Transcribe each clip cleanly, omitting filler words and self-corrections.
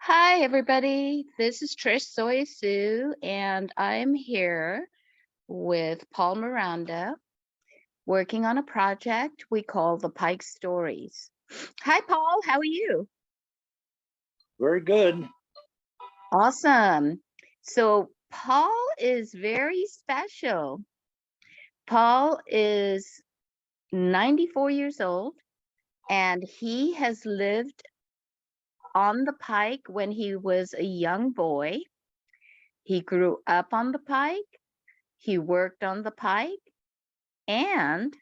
Hi, everybody. This is Tsoiasue, and I'm here with Paul Miranda working on a project we call the Pike Stories. Hi, Paul. How are you? Very good. Awesome. So, Paul is very special. Paul is 94 years old, and he has lived on the Pike when he was a young boy. He grew up on the Pike. He worked on the Pike. And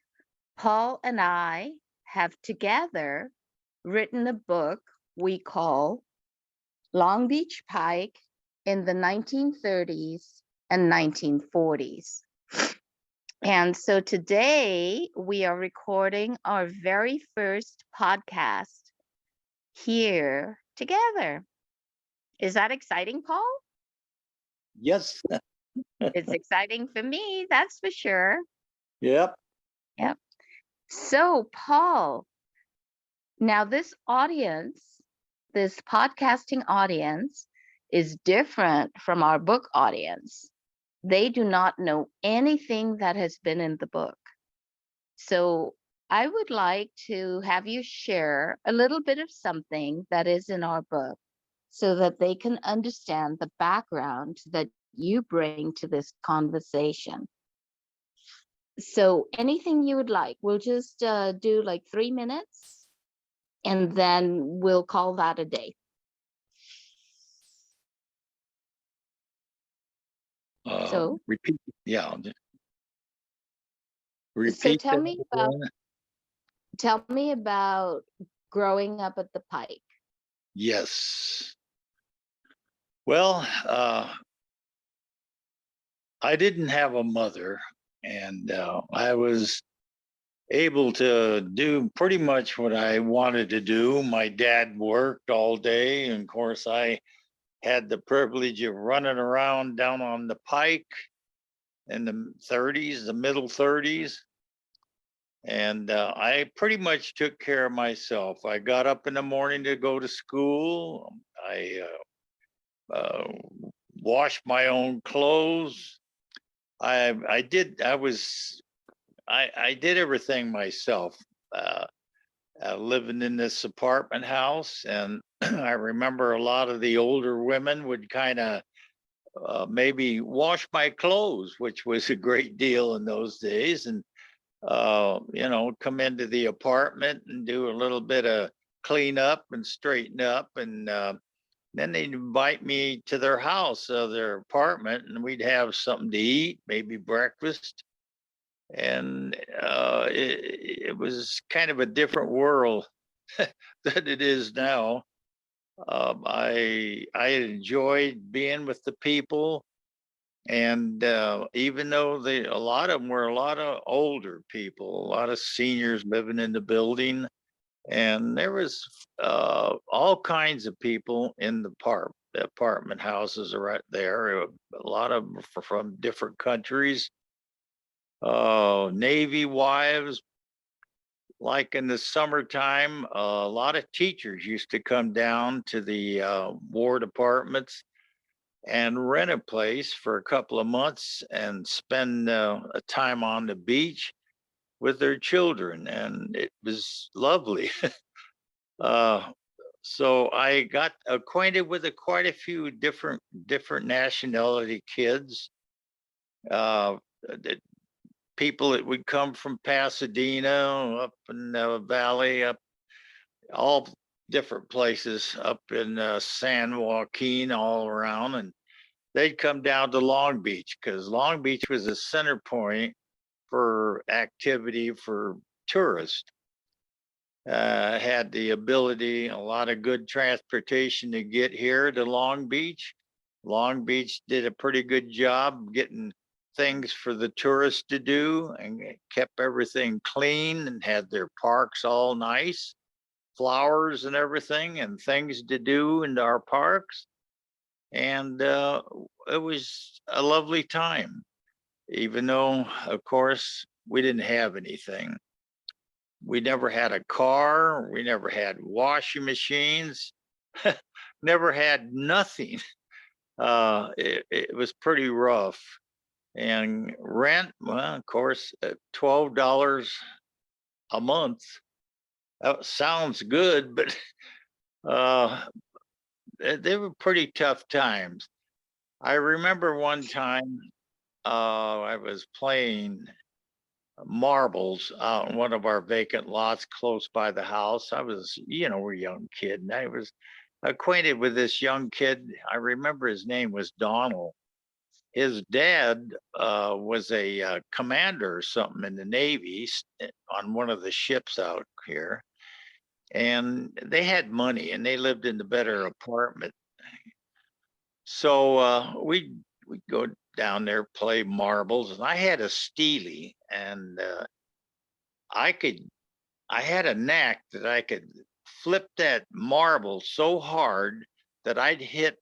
Paul and I have together written a book we call Long Beach Pike in the 1930s and 1940s. And so today we are recording our very first podcast here together. Is that exciting, Paul? Yes. It's exciting for me, that's for sure. Yep. Yep. So, Paul, now this audience, this podcasting audience, is different from our book audience. They do not know anything that has been in the book. So, I would like to have you share a little bit of something that is in our book so that they can understand the background that you bring to this conversation. So, anything you would like, we'll just do like 3 minutes and then we'll call that a day. So, Repeat. Yeah. so Repeat tell that me about again. growing up at the Pike. Yes. Well, I didn't have a mother, and I was able to do pretty much what I wanted to do. My dad worked all day, and of course, I had the privilege of running around down on the Pike in the 30s, the middle 30s. And I pretty much took care of myself. I got up in the morning to go to school. I uh, washed my own clothes. I did. I did everything myself. Uh, Living in this apartment house, and I remember a lot of the older women would kind of maybe wash my clothes, which was a great deal in those days, and come into the apartment and do a little bit of clean up and straighten up. And then they'd invite me to their house, their apartment, and we'd have something to eat, maybe breakfast. And it was kind of a different world than it is now. I enjoyed being with the people, and even though a lot of them were a lot of older people, a lot of seniors living in the building, and there was all kinds of people in the apartment houses are right there. A lot of them from different countries, Navy wives. Like in the summertime, a lot of teachers used to come down to the ward apartments and rent a place for a couple of months and spend a time on the beach with their children, and it was lovely. uh, so I got acquainted with quite a few different nationality kids. The people that would come from Pasadena, up in the valley, up all different places, up in San Joaquin, all around, and they'd come down to Long Beach because Long Beach was a center point for activity for tourists. Had the ability, a lot of good transportation to get here to Long Beach. Long Beach did a pretty good job getting things for the tourists to do and kept everything clean and had their parks all nice, flowers and everything, and things to do in our parks. And it was a lovely time, even though, of course, we didn't have anything. We never had a car. We never had washing machines. never had nothing. It was pretty rough. And rent, well, of course, $12 a month. That sounds good, but uh, they were pretty tough times. I remember one time I was playing marbles out in one of our vacant lots close by the house. I was, we're a young kid, and I was acquainted with this young kid. I remember his name was Donald. His dad was a commander or something in the Navy on one of the ships out here. And they had money and they lived in the better apartment. So we'd go down there, play marbles. And I had a steely, and I had a knack that I could flip that marble so hard that I'd hit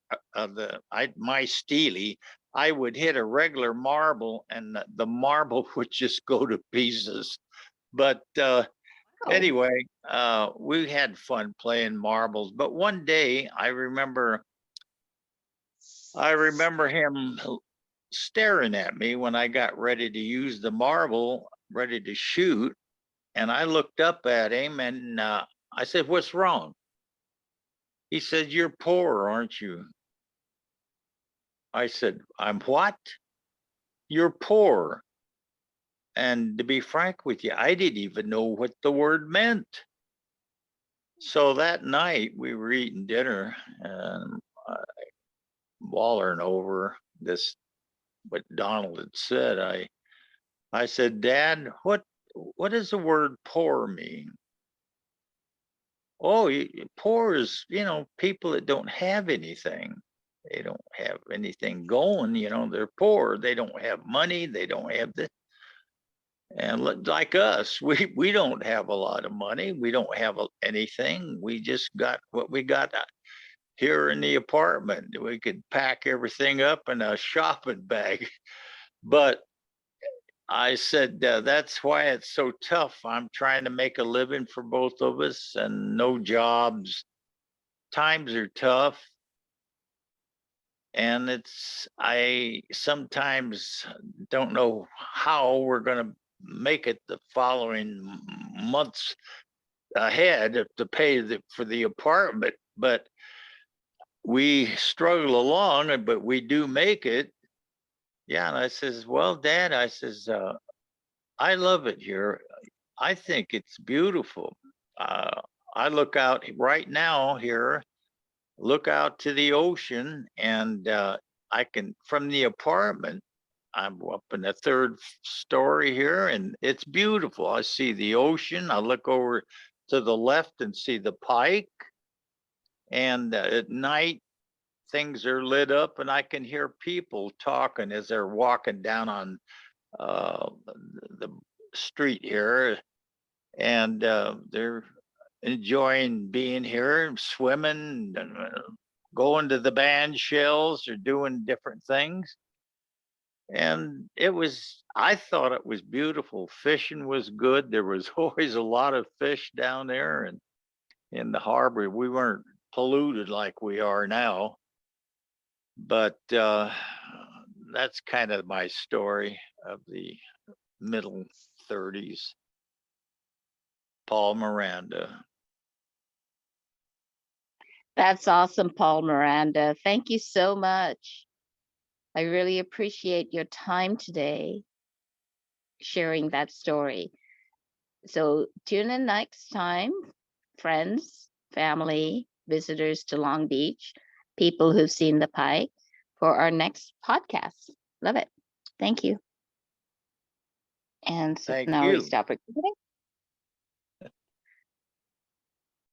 my steely. I would hit a regular marble, and the marble would just go to pieces. But Oh, anyway, we had fun playing marbles. But one day, I remember him staring at me when I got ready to use the marble, ready to shoot. And I looked up at him and I said, "What's wrong?" He said, "You're poor, aren't you?" I said, "I'm what?" "You're poor." And to be frank with you, I didn't even know what the word meant. So that night we were eating dinner and wallering over what Donald had said. I said, "Dad, what does the word poor mean?" "Oh, poor is, people that don't have anything. They don't have anything going, they're poor. They don't have money. They don't have this." And like us, we don't have a lot of money. We don't have anything. We just got what we got here in the apartment. We could pack everything up in a shopping bag. But I said, that's why it's so tough. I'm trying to make a living for both of us and no jobs. Times are tough. And I sometimes don't know how we're going to make it the following months ahead to pay for the apartment. But we struggle along, but we do make it. Yeah. And I says, "Well, Dad," I says, "I love it here. I think it's beautiful. Uh, I look out right now here, look out to the ocean, and I can, from the apartment, I'm up in the third story here, and it's beautiful. I see the ocean. I look over to the left and see the pike. And at night, things are lit up, and I can hear people talking as they're walking down on the street here, and they're enjoying being here, swimming, and, going to the band shells or doing different things. And I thought it was beautiful. Fishing was good. There was always a lot of fish down there, and in the harbor, we weren't polluted like we are now. But that's kind of my story of the middle 30s. Paul Miranda. that's awesome, Paul Miranda. Thank you so much. I really appreciate your time today sharing that story. So tune in next time, friends, family, visitors to Long Beach, people who've seen the pike, for our next podcast. Love it. Thank you. And so Thank now we you. stop recording.